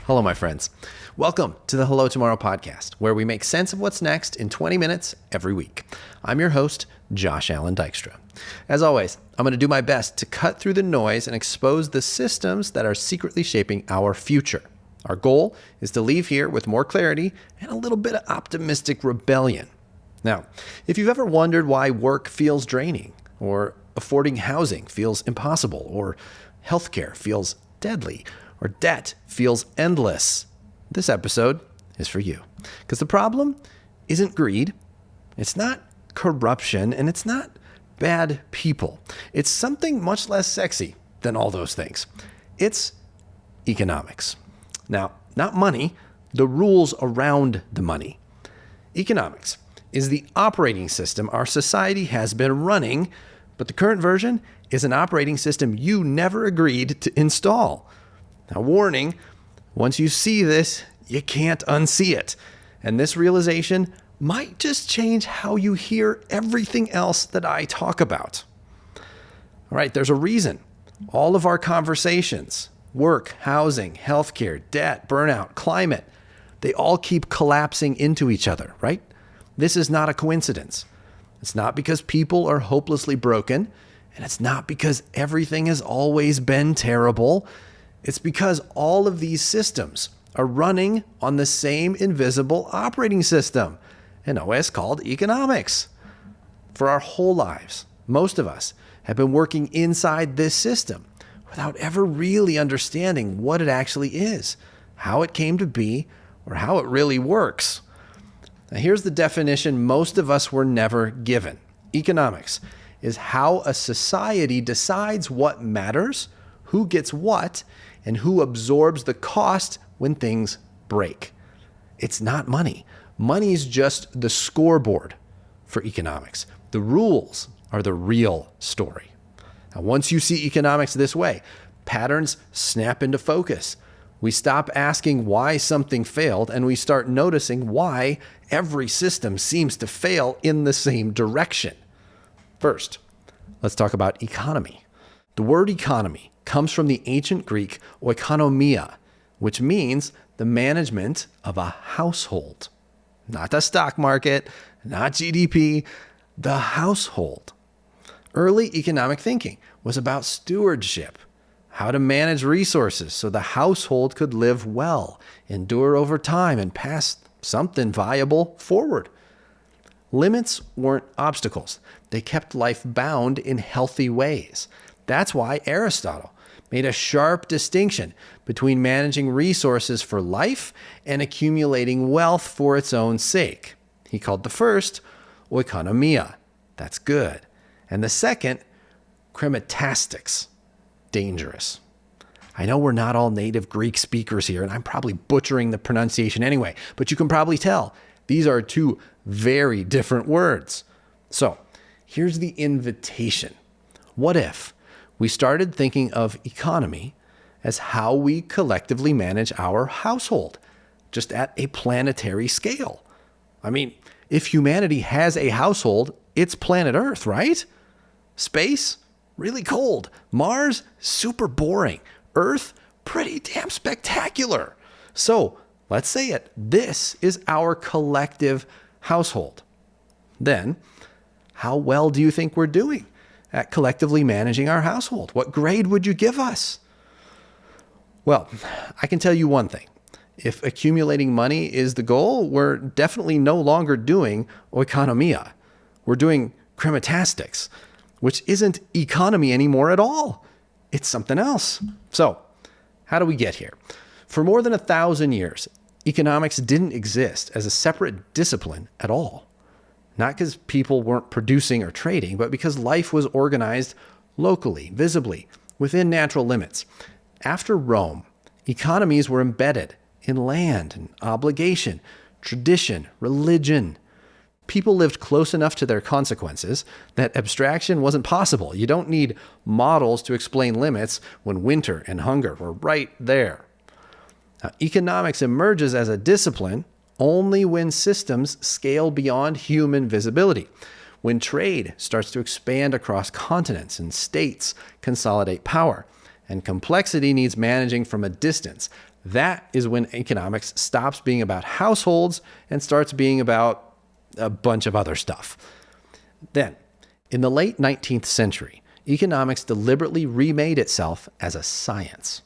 Hello, my friends. Welcome to the Hello Tomorrow podcast, where we make sense of what's next in 20 minutes every week. I'm your host, Josh Allan Dykstra. As always, I'm going to do my best to cut through the noise and expose the systems that are secretly shaping our future. Our goal is to leave here with more clarity and a little bit of optimistic rebellion. Now, if you've ever wondered why work feels draining, or affording housing feels impossible, or healthcare feels deadly, or debt feels endless, this episode is for you. Because the problem isn't greed, it's not corruption, and it's not bad people. It's something much less sexy than all those things. It's economics. Now, not money, the rules around the money. Economics is the operating system our society has been running, but the current version is an operating system you never agreed to install. Now, warning, once you see this, you can't unsee it. And this realization might just change how you hear everything else that I talk about. All right, there's a reason. All of our conversations, work, housing, healthcare, debt, burnout, climate, they all keep collapsing into each other, right? This is not a coincidence. It's not because people are hopelessly broken, and it's not because everything has always been terrible. It's because all of these systems are running on the same invisible operating system, an OS called economics. For our whole lives, most of us have been working inside this system without ever really understanding what it actually is, how it came to be, or how it really works. Now, here's the definition most of us were never given. Economics is how a society decides what matters, who gets what, and who absorbs the cost when things break. It's not money. Money's just the scoreboard for economics. The rules are the real story. Now, once you see economics this way, patterns snap into focus. We stop asking why something failed, and we start noticing why every system seems to fail in the same direction. First, let's talk about economy. The word economy comes from the ancient Greek oikonomia, which means the management of a household. Not the stock market, not GDP, the household. Early economic thinking was about stewardship, how to manage resources so the household could live well, endure over time, and pass something valuable forward. Limits weren't obstacles. They kept life bound in healthy ways. That's why Aristotle made a sharp distinction between managing resources for life and accumulating wealth for its own sake. He called the first oikonomia, that's good, and the second chrematistics, dangerous. I know we're not all native Greek speakers here, and I'm probably butchering the pronunciation anyway, but you can probably tell these are two very different words. So here's the invitation. What if we started thinking of economy as how we collectively manage our household, just at a planetary scale? I mean, if humanity has a household, it's planet Earth, right? Space, really cold. Mars, super boring. Earth, pretty damn spectacular. So let's say it. This is our collective household. Then, how well do you think we're doing at collectively managing our household? What grade would you give us? Well, I can tell you one thing. If accumulating money is the goal, we're definitely no longer doing oikonomia. We're doing chrematistics, which isn't economy anymore at all. It's something else. So, how do we get here? For more than 1,000 years, economics didn't exist as a separate discipline at all. Not because people weren't producing or trading, but because life was organized locally, visibly, within natural limits. After Rome, economies were embedded in land and obligation, tradition, religion. People lived close enough to their consequences that abstraction wasn't possible. You don't need models to explain limits when winter and hunger were right there. Now, economics emerges as a discipline only when systems scale beyond human visibility, when trade starts to expand across continents and states consolidate power, and complexity needs managing from a distance. That is when economics stops being about households and starts being about a bunch of other stuff. Then, in the late 19th century, economics deliberately remade itself as a science.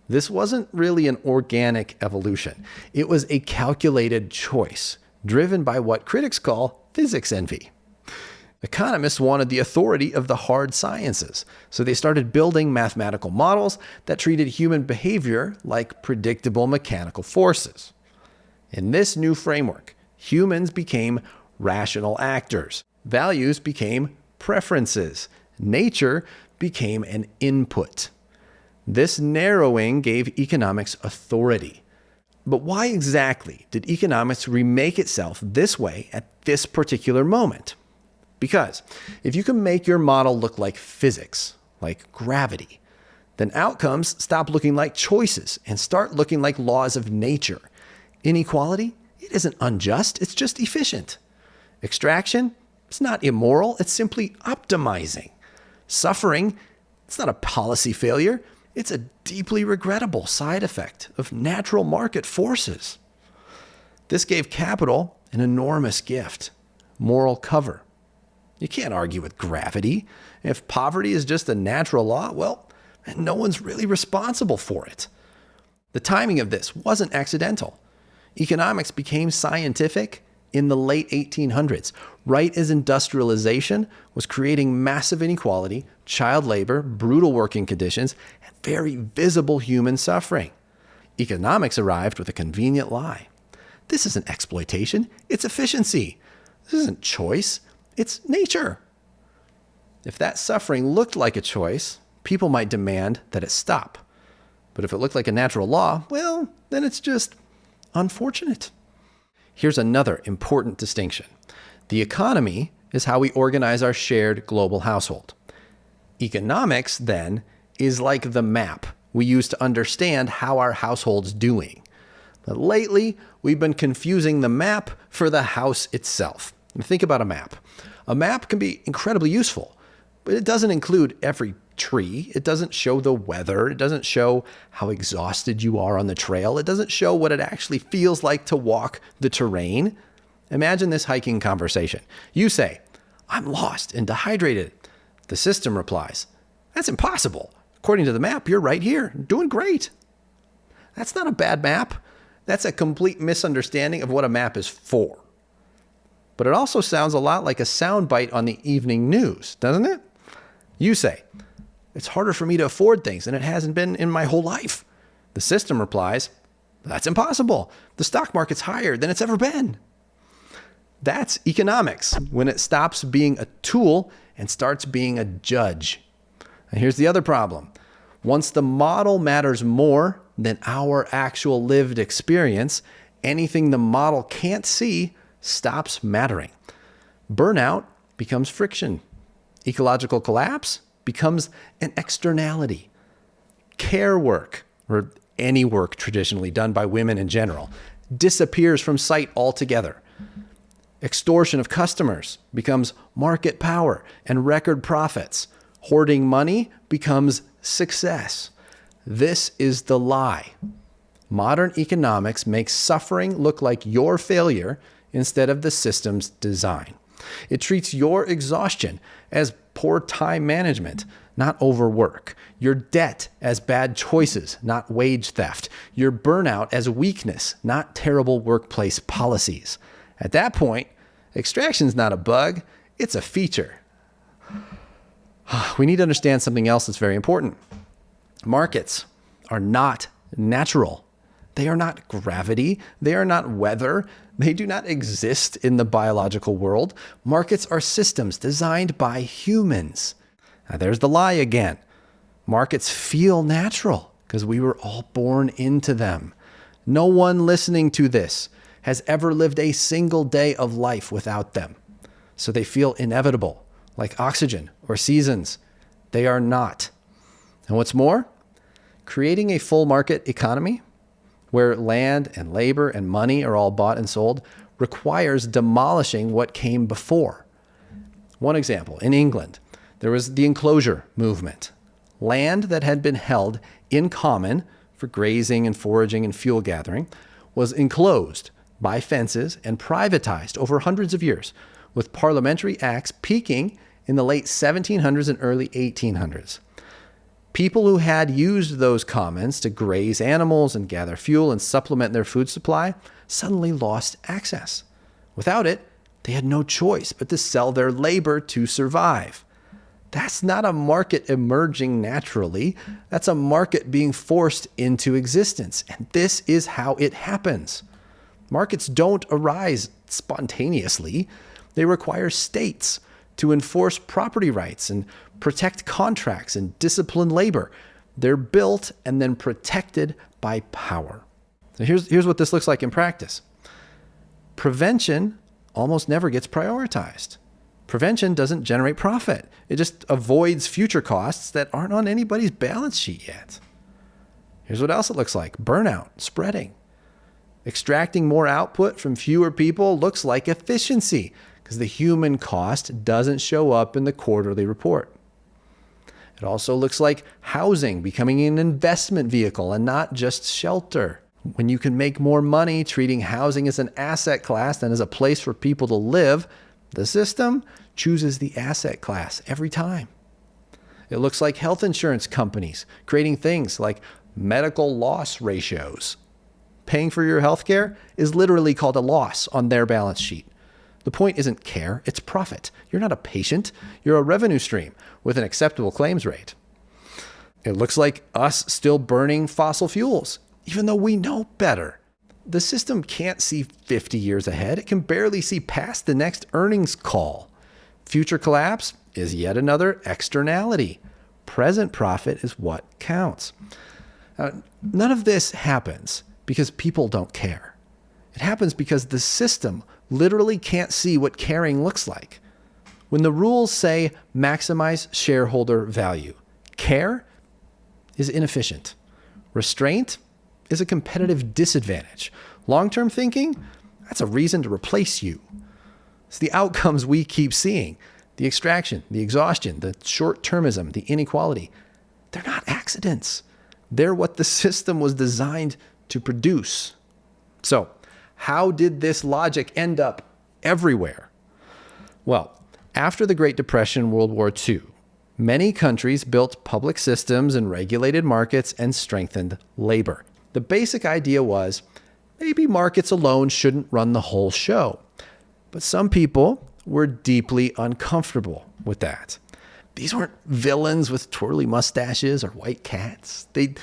This wasn't really an organic evolution. It was a calculated choice, driven by what critics call physics envy. Economists wanted the authority of the hard sciences, so they started building mathematical models that treated human behavior like predictable mechanical forces. In this new framework, humans became rational actors. Values became preferences. Nature became an input. This narrowing gave economics authority. But why exactly did economics remake itself this way at this particular moment? Because if you can make your model look like physics, like gravity, then outcomes stop looking like choices and start looking like laws of nature. Inequality, it isn't unjust, it's just efficient. Extraction, it's not immoral, it's simply optimizing. Suffering, it's not a policy failure, it's a deeply regrettable side effect of natural market forces. This gave capital an enormous gift, moral cover. You can't argue with gravity. If poverty is just a natural law, well, no one's really responsible for it. The timing of this wasn't accidental. Economics became scientific in the late 1800s, right as industrialization was creating massive inequality, child labor, brutal working conditions, and very visible human suffering. Economics arrived with a convenient lie. This isn't exploitation, it's efficiency. This isn't choice, it's nature. If that suffering looked like a choice, people might demand that it stop. But if it looked like a natural law, well, then it's just unfortunate. Here's another important distinction. The economy is how we organize our shared global household. Economics, then, is like the map we use to understand how our household's doing. But lately, we've been confusing the map for the house itself. Think about a map. A map can be incredibly useful, but it doesn't include every tree. It doesn't show the weather. It doesn't show how exhausted you are on the trail. It doesn't show what it actually feels like to walk the terrain. Imagine this hiking conversation. You say, "I'm lost and dehydrated." The system replies, "That's impossible. According to the map, you're right here, doing great." That's not a bad map. That's a complete misunderstanding of what a map is for. But it also sounds a lot like a soundbite on the evening news, doesn't it? You say, "It's harder for me to afford things than it hasn't been in my whole life." The system replies, "That's impossible. The stock market's higher than it's ever been." That's economics, when it stops being a tool and starts being a judge. And here's the other problem. Once the model matters more than our actual lived experience, anything the model can't see stops mattering. Burnout becomes friction. Ecological collapse becomes an externality. Care work, or any work traditionally done by women in general, disappears from sight altogether. Extortion of customers becomes market power and record profits. Hoarding money becomes success. This is the lie. Modern economics makes suffering look like your failure instead of the system's design. It treats your exhaustion as poor time management, not overwork. Your debt as bad choices, not wage theft. Your burnout as weakness, not terrible workplace policies. At that point, extraction's not a bug, it's a feature. We need to understand something else that's very important. Markets are not natural. They are not gravity. They are not weather. They do not exist in the biological world. Markets are systems designed by humans. Now, there's the lie again. Markets feel natural because we were all born into them. No one listening to this has ever lived a single day of life without them. So they feel inevitable, like oxygen or seasons. They are not. And what's more, creating a full market economy where land and labor and money are all bought and sold requires demolishing what came before. One example, in England, there was the Enclosure movement. Land that had been held in common for grazing and foraging and fuel gathering, was enclosed by fences and privatized over hundreds of years, with parliamentary acts peaking in the late 1700s and early 1800s. People who had used those commons to graze animals and gather fuel and supplement their food supply suddenly lost access. Without it, they had no choice but to sell their labor to survive. That's not a market emerging naturally. That's a market being forced into existence. And this is how it happens. Markets don't arise spontaneously. They require states to enforce property rights and protect contracts and discipline labor. They're built and then protected by power. So here's what this looks like in practice. Prevention almost never gets prioritized. Prevention doesn't generate profit. It just avoids future costs that aren't on anybody's balance sheet yet. Here's what else it looks like. Burnout, spreading. Extracting more output from fewer people looks like efficiency because the human cost doesn't show up in the quarterly report. It also looks like housing becoming an investment vehicle and not just shelter. When you can make more money treating housing as an asset class than as a place for people to live, the system chooses the asset class every time. It looks like health insurance companies creating things like medical loss ratios. Paying for your health care is literally called a loss on their balance sheet. The point isn't care, it's profit. You're not a patient, you're a revenue stream with an acceptable claims rate. It looks like us still burning fossil fuels, even though we know better. The system can't see 50 years ahead. It can barely see past the next earnings call. Future collapse is yet another externality. Present profit is what counts. None of this happens because people don't care. It happens because the system literally can't see what caring looks like. When the rules say maximize shareholder value, care is inefficient. Restraint is a competitive disadvantage. Long-term thinking, that's a reason to replace you. It's the outcomes we keep seeing. The extraction, the exhaustion, the short-termism, the inequality. They're not accidents. They're what the system was designed to produce. So, how did this logic end up everywhere? Well, after the Great Depression and World War II, many countries built public systems and regulated markets and strengthened labor. The basic idea was maybe markets alone shouldn't run the whole show. But some people were deeply uncomfortable with that. These weren't villains with twirly mustaches or white cats. They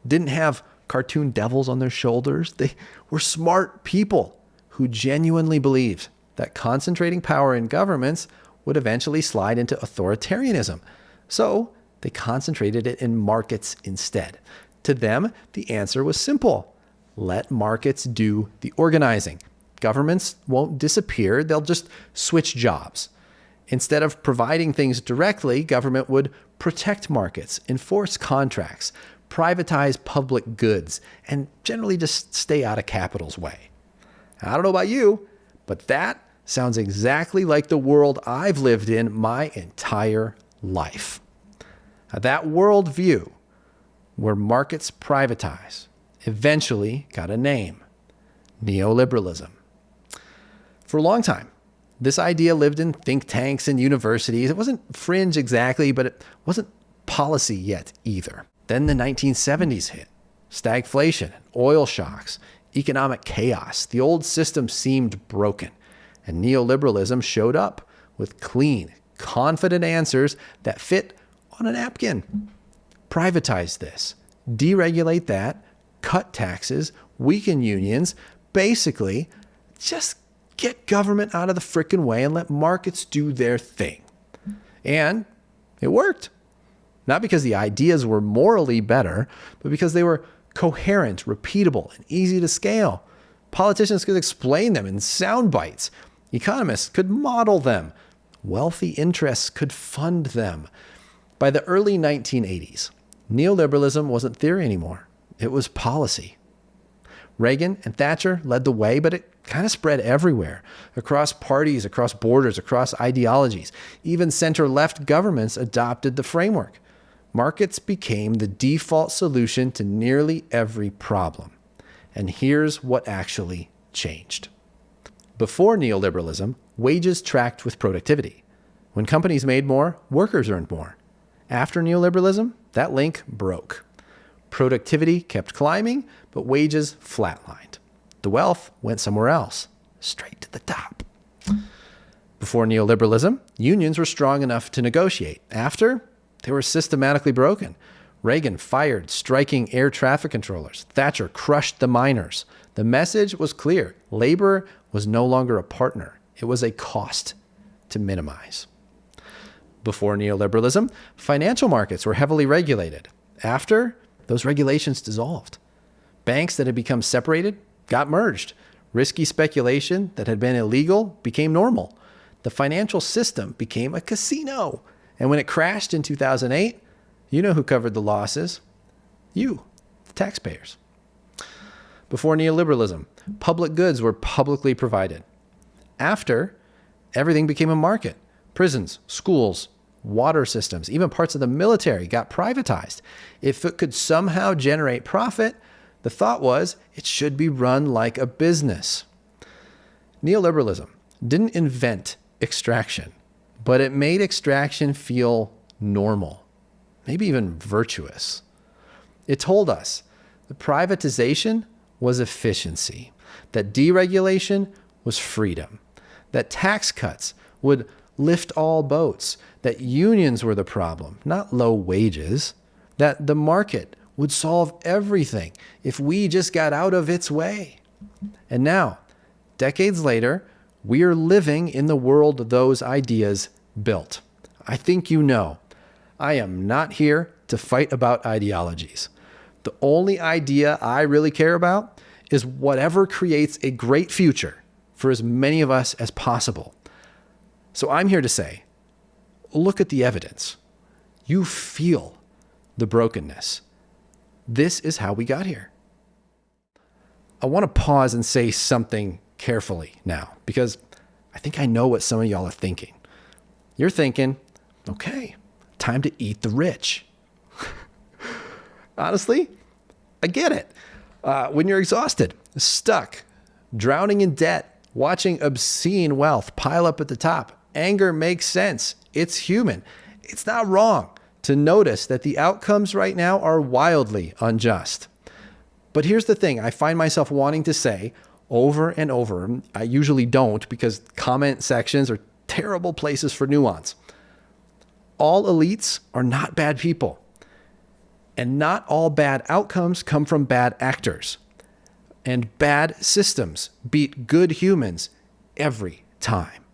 didn't have cartoon devils on their shoulders. They were smart people who genuinely believed that concentrating power in governments would eventually slide into authoritarianism. So they concentrated it in markets instead. To them, the answer was simple. Let markets do the organizing. Governments won't disappear. They'll just switch jobs. Instead of providing things directly, government would protect markets, enforce contracts, privatize public goods, and generally just stay out of capital's way. I don't know about you, but that sounds exactly like the world I've lived in my entire life. Now, that worldview, where markets privatize, eventually got a name: neoliberalism. For a long time, this idea lived in think tanks and universities. It wasn't fringe exactly, but it wasn't policy yet either. Then the 1970s hit. Stagflation, oil shocks, economic chaos. The old system seemed broken, and neoliberalism showed up with clean, confident answers that fit on a napkin. Privatize this, deregulate that, cut taxes, weaken unions, basically just get government out of the frickin' way and let markets do their thing. And it worked. Not because the ideas were morally better, but because they were coherent, repeatable, and easy to scale. Politicians could explain them in sound bites. Economists could model them. Wealthy interests could fund them. By the early 1980s, neoliberalism wasn't theory anymore. It was policy. Reagan and Thatcher led the way, but it kind of spread everywhere, across parties, across borders, across ideologies. Even center-left governments adopted the framework. Markets became the default solution to nearly every problem. And here's what actually changed. Before neoliberalism, wages tracked with productivity. When companies made more, workers earned more. After neoliberalism, that link broke. Productivity kept climbing, but wages flatlined. The wealth went somewhere else, straight to the top. Before neoliberalism, unions were strong enough to negotiate. After, they were systematically broken. Reagan fired striking air traffic controllers. Thatcher crushed the miners. The message was clear. Labor was no longer a partner. It was a cost to minimize. Before neoliberalism, financial markets were heavily regulated. After, those regulations dissolved. Banks that had become separated got merged. Risky speculation that had been illegal became normal. The financial system became a casino. And when it crashed in 2008, you know who covered the losses? You, the taxpayers. Before neoliberalism, public goods were publicly provided. After, everything became a market. Prisons, schools, water systems, even parts of the military got privatized. If it could somehow generate profit, the thought was it should be run like a business. Neoliberalism didn't invent extraction, but it made extraction feel normal, maybe even virtuous. It told us that privatization was efficiency, that deregulation was freedom, that tax cuts would lift all boats, that unions were the problem, not low wages, that the market would solve everything if we just got out of its way. And now, decades later, we are living in the world those ideas built. I think you know, I am not here to fight about ideologies. The only idea I really care about is whatever creates a great future for as many of us as possible. So I'm here to say, look at the evidence. You feel the brokenness. This is how we got here. I want to pause and say something carefully now, because I think I know what some of y'all are thinking. You're thinking, okay, time to eat the rich. Honestly, I get it. When you're exhausted, stuck, drowning in debt, watching obscene wealth pile up at the top, anger makes sense. It's human. It's not wrong to notice that the outcomes right now are wildly unjust. But here's the thing I find myself wanting to say over and over. I usually don't, because comment sections are terrible places for nuance. All elites are not bad people. And not all bad outcomes come from bad actors. And bad systems beat good humans every time.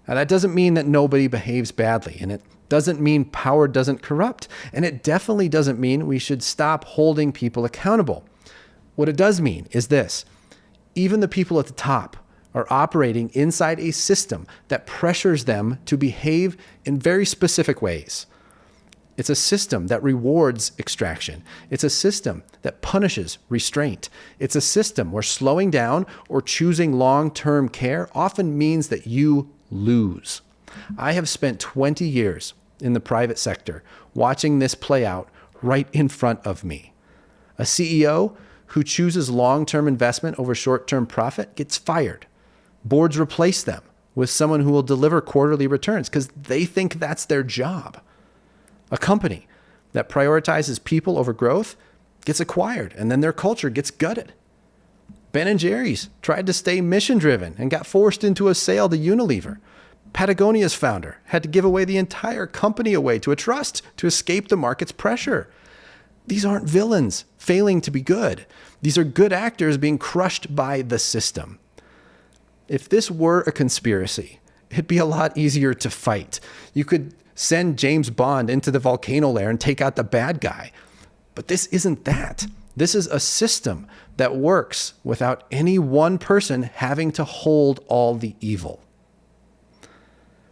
Now, that doesn't mean that nobody behaves badly, and it doesn't mean power doesn't corrupt, and it definitely doesn't mean we should stop holding people accountable. What it does mean is this: even the people at the top are operating inside a system that pressures them to behave in very specific ways. It's a system that rewards extraction. It's a system that punishes restraint. It's a system where slowing down or choosing long-term care often means that you lose. I have spent 20 years in the private sector watching this play out right in front of me. A CEO who chooses long-term investment over short-term profit gets fired. Boards replace them with someone who will deliver quarterly returns because they think that's their job. A company that prioritizes people over growth gets acquired, and then their culture gets gutted. Ben & Jerry's tried to stay mission-driven and got forced into a sale to Unilever. Patagonia's founder had to give away the entire company away to a trust to escape the market's pressure. These aren't villains failing to be good. These are good actors being crushed by the system. If this were a conspiracy, it'd be a lot easier to fight. You could send James Bond into the volcano lair and take out the bad guy. But this isn't that. This is a system that works without any one person having to hold all the evil.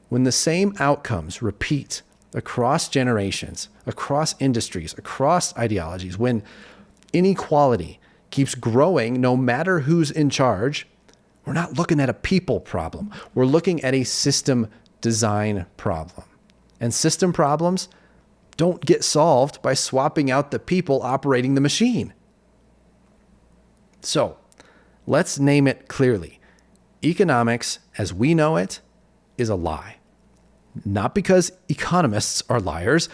When the same outcomes repeat across generations, across industries, across ideologies, when inequality keeps growing no matter who's in charge, we're not looking at a people problem. We're looking at a system design problem. And system problems don't get solved by swapping out the people operating the machine. So let's name it clearly. Economics, as we know it, is a lie. Not because economists are liars,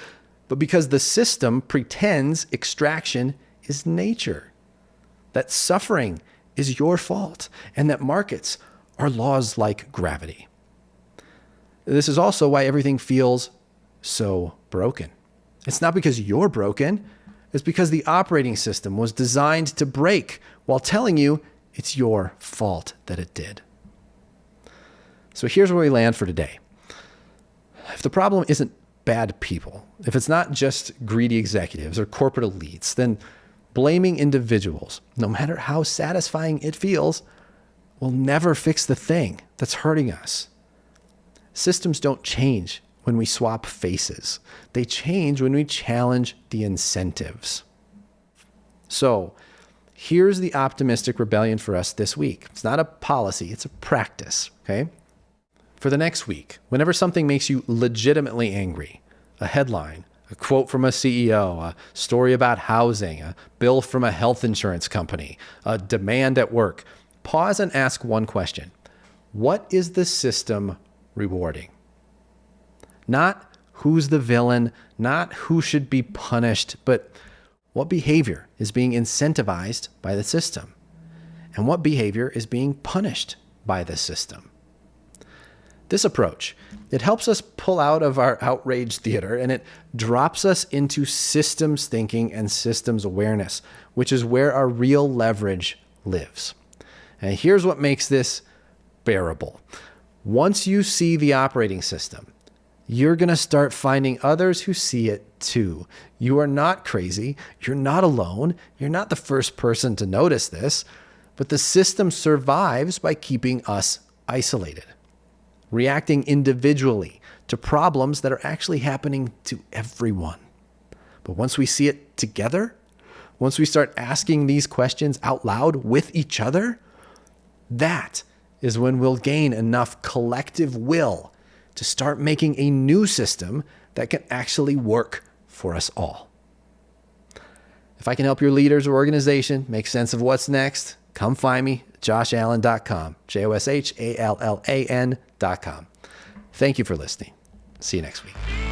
but because the system pretends extraction is nature, that suffering is your fault, and that markets are laws like gravity. This is also why everything feels so broken. It's not because you're broken. It's because the operating system was designed to break while telling you it's your fault that it did. So here's where we land for today. If the problem isn't bad people, if it's not just greedy executives or corporate elites, then blaming individuals, no matter how satisfying it feels, will never fix the thing that's hurting us. Systems don't change when we swap faces. They change when we challenge the incentives. So here's the optimistic rebellion for us this week. It's not a policy, it's a practice, okay? For the next week, whenever something makes you legitimately angry, a headline, a quote from a CEO, a story about housing, a bill from a health insurance company, a demand at work, pause and ask one question. What is the system rewarding? Not who's the villain, not who should be punished, but what behavior is being incentivized by the system? And what behavior is being punished by the system? This approach, it helps us pull out of our outrage theater and it drops us into systems thinking and systems awareness, which is where our real leverage lives. And here's what makes this bearable. Once you see the operating system, you're going to start finding others who see it too. You are not crazy. You're not alone. You're not the first person to notice this, but the system survives by keeping us isolated, reacting individually to problems that are actually happening to everyone. But once we see it together, once we start asking these questions out loud with each other, that is when we'll gain enough collective will to start making a new system that can actually work for us all. If I can help your leaders or organization make sense of what's next, come find me, joshallan.com, JOSHALLAN.com. Thank you for listening. See you next week.